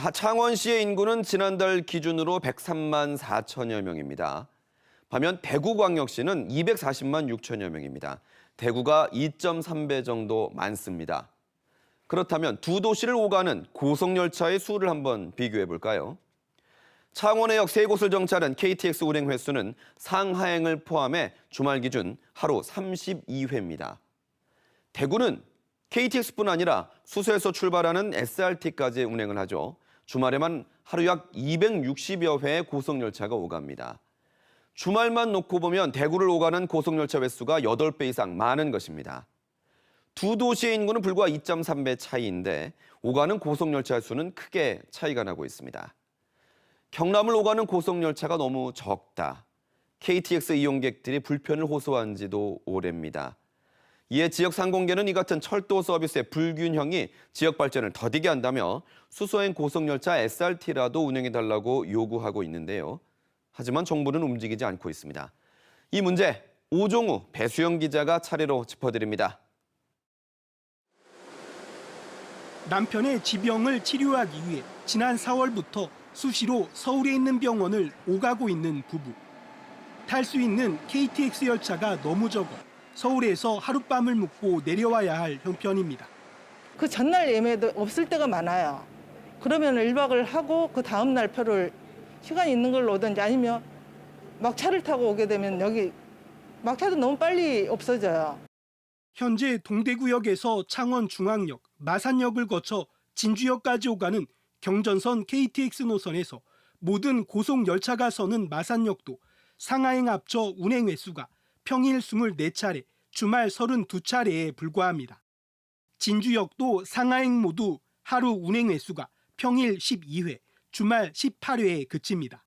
창원시의 인구는 지난달 기준으로 103만 4천여 명입니다. 반면 대구광역시는 240만 6천여 명입니다. 대구가 2.3배 정도 많습니다. 그렇다면 두 도시를 오가는 고속열차의 수를 한번 비교해 볼까요? 창원해역 세 곳을 정차하는 KTX 운행 횟수는 상하행을 포함해 주말 기준 하루 32회입니다. 대구는 KTX뿐 아니라 수서에서 출발하는 SRT까지 운행을 하죠. 주말에만 하루 약 260여 회의 고속열차가 오갑니다. 주말만 놓고 보면 대구를 오가는 고속열차 횟수가 8배 이상 많은 것입니다. 두 도시의 인구는 불과 2.3배 차이인데 오가는 고속열차 수는 크게 차이가 나고 있습니다. 경남을 오가는 고속열차가 너무 적다. KTX 이용객들이 불편을 호소한 지도 오래입니다. 이에 지역 상공계는 이 같은 철도 서비스의 불균형이 지역 발전을 더디게 한다며 수소행 고속열차 SRT라도 운행해달라고 요구하고 있는데요. 하지만 정부는 움직이지 않고 있습니다. 이 문제 오종우, 배수영 기자가 차례로 짚어드립니다. 남편의 지병을 치료하기 위해 지난 4월부터 수시로 서울에 있는 병원을 오가고 있는 부부. 탈 수 있는 KTX 열차가 너무 적어 서울에서 하룻밤을 묵고 내려와야 할 형편입니다. 그 전날 예매도 없을 때가 많아요. 그러면 1박을 하고 그 다음 날 표를 시간이 있는 걸로 오든지 아니면 막차를 타고 오게 되면 여기 막차도 너무 빨리 없어져요. 현재 동대구역에서 창원중앙역, 마산역을 거쳐 진주역까지 오가는 경전선 KTX 노선에서 모든 고속열차가 서는 마산역도 상하행 합쳐 운행 횟수가 평일 24차례, 주말 32차례에 불과합니다. 진주역도 상하행 모두 하루 운행 횟수가 평일 12회, 주말 18회에 그칩니다.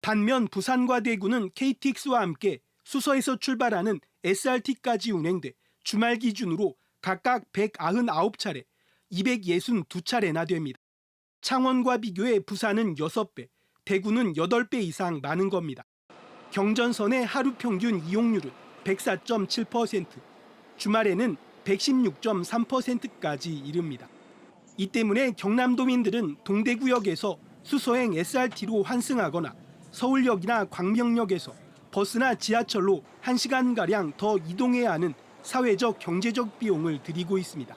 반면 부산과 대구는 KTX와 함께 수서에서 출발하는 SRT까지 운행돼 주말 기준으로 각각 199차례, 262차례나 됩니다. 창원과 비교해 부산은 6배, 대구는 8배 이상 많은 겁니다. 경전선의 하루 평균 이용률은 104.7%, 주말에는 116.3%까지 이릅니다. 이 때문에 경남도민들은 동대구역에서 수서행 SRT로 환승하거나 서울역이나 광명역에서 버스나 지하철로 1시간가량 더 이동해야 하는 사회적, 경제적 비용을 들이고 있습니다.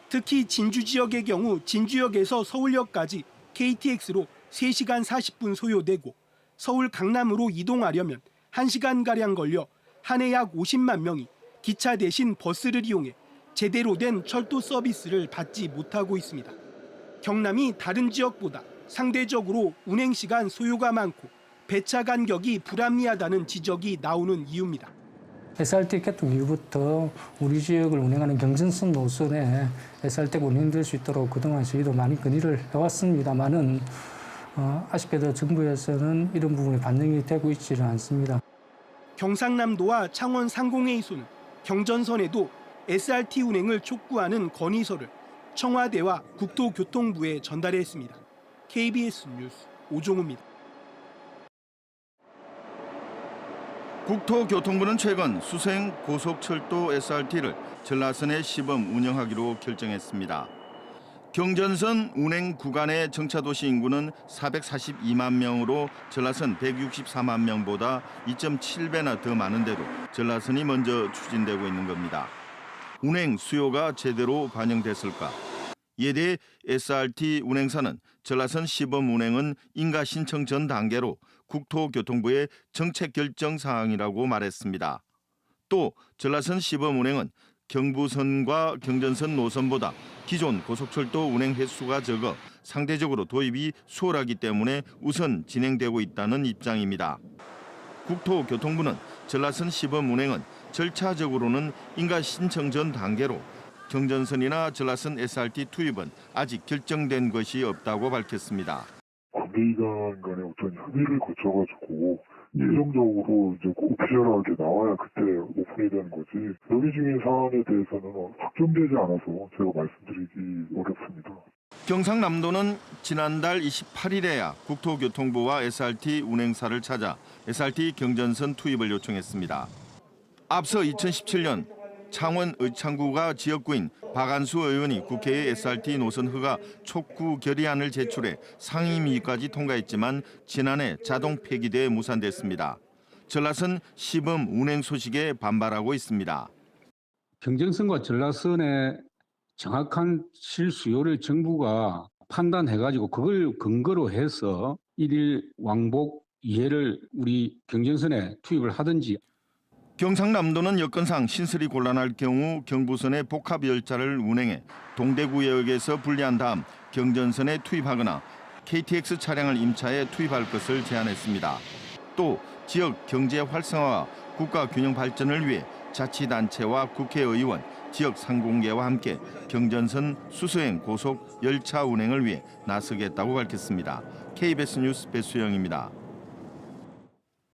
특히 진주 지역의 경우 진주역에서 서울역까지 KTX로 3시간 40분 소요되고 서울 강남으로 이동하려면 1시간가량 걸려 한 해 약 50만 명이 기차 대신 버스를 이용해 제대로 된 철도 서비스를 받지 못하고 있습니다. 경남이 다른 지역보다 상대적으로 운행시간 소요가 많고 배차 간격이 불합리하다는 지적이 나오는 이유입니다. SRT 개통 이후부터 우리 지역을 운행하는 경전선 노선에 SRT가 운행될 수 있도록 그동안 저희도 많이 건의를 해왔습니다만은 아쉽게도 정부에서는 이런 부분이 반영이 되고 있지는 않습니다. 경상남도와 창원 상공회의소는 경전선에도 SRT 운행을 촉구하는 건의서를 청와대와 국토교통부에 전달했습니다. KBS 뉴스 오종우입니다. 국토교통부는 최근 수서행 고속철도 SRT를 전라선에 시범 운영하기로 결정했습니다. 경전선 운행 구간의 정차도시 인구는 442만 명으로 전라선 164만 명보다 2.7배나 더 많은데도 전라선이 먼저 추진되고 있는 겁니다. 운행 수요가 제대로 반영됐을까? 이에 대해 SRT 운행사는 전라선 시범 운행은 인가 신청 전 단계로 국토교통부의 정책 결정 사항이라고 말했습니다. 또 전라선 시범 운행은 경부선과 경전선 노선보다 기존 고속철도 운행 횟수가 적어 상대적으로 도입이 수월하기 때문에 우선 진행되고 있다는 입장입니다. 국토교통부는 전라선 시범 운행은 절차적으로는 인가 신청 전 단계로 경전선이나 전라선 SRT 투입은 아직 결정된 것이 없다고 밝혔습니다. 관계기관 간의 어떤 협의를 거쳐가지고 최종적으로 이제 오피셜하게 나와야 그때 오픈이 되는 거지. 여기 중인 사안에 대해서는 확정되지 않아서 제가 말씀드리기 어렵습니다. 경상남도는 지난달 28일에야 국토교통부와 SRT 운행사를 찾아 SRT 경전선 투입을 요청했습니다. 앞서 2017년 창원 의창구가 지역구인 박안수 의원이 국회에 SRT 노선 허가 촉구 결의안을 제출해 상임위까지 통과했지만 지난해 자동 폐기돼 무산됐습니다. 전라선 시범 운행 소식에 반발하고 있습니다. 경전선과 전라선의 정확한 실수요를 정부가 판단해가지고 그걸 근거로 해서 일일 왕복 2회를 우리 경전선에 투입을 하든지. 경상남도는 여건상 신설이 곤란할 경우 경부선의 복합 열차를 운행해 동대구역에서 분리한 다음 경전선에 투입하거나 KTX 차량을 임차해 투입할 것을 제안했습니다. 또 지역 경제 활성화와 국가 균형 발전을 위해 자치단체와 국회의원, 지역 상공계와 함께 경전선 수서행 고속 열차 운행을 위해 나서겠다고 밝혔습니다. KBS 뉴스 배수영입니다.